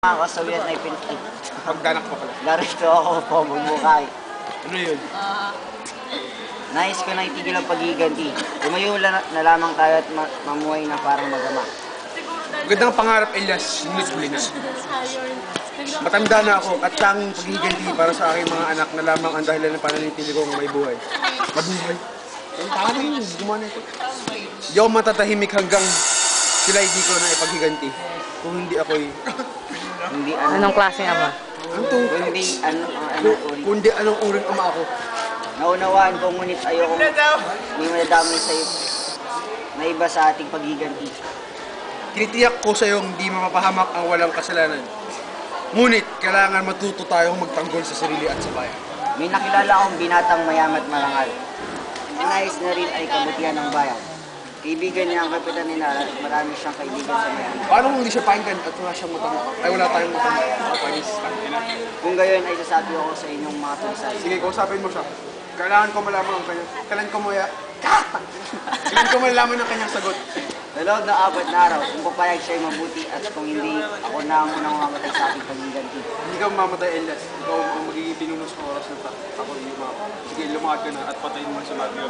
Ako sa wiyat na ipinti. Pagdanak pa pala. Narito ako po, magbukay. Ano yun? Nais ko na itigil ang paghiganti. Lumayo na lamang tayo at mamuhay na parang magama. Magandang pangarap, Elias. Ngunit bulinas. Matanda na ako at tanging paghiganti para sa aking mga anak na lamang ang dahilan ng pananitili kong may buhay. Mabuhay. Ang tama na yun. Gumana ito. Di ako matatahimik hanggang sila hindi ko na ipaghiganti. Kung hindi ako'y... Hindi ano. Anong klaseng ama? Kundi Kundi anong uring ama ako. naunawaan ko ngunit ayokong may madadamay sa iyo na iba sa ating paghiganti. Tinitiyak ko sa iyong hindi mapapahamak ang walang kasalanan. Ngunit kailangan matuto tayong magtanggol sa sarili at sa bayan. May nakilala akong binatang mayamat marangal. Nais na rin ay kabutihan ng bayan. Kaibigan niya ang kapitan ni Nara at marami siyang kaibigan sa bayan. Paano kung hindi siya pakinggan at wala siyang matang... Ay wala tayong matang... Kung gayon ay sasabi ako sa inyong mga tulisan. Sige, kausapin mo siya. Kailangan ko malaman ang kanya. Kailan ko malaman ang kanyang sagot. Sa loob ng 4 na araw, kung papayag siya ay mabuti at kung hindi, ako na ang unang mamatay sa ating paghiganti. Hindi ka mamamatay, Elias. Ikaw ang magiging pinuno sa oras na ta. Ako yung Sige, lumakad ka na at patayin mo sa bagyo.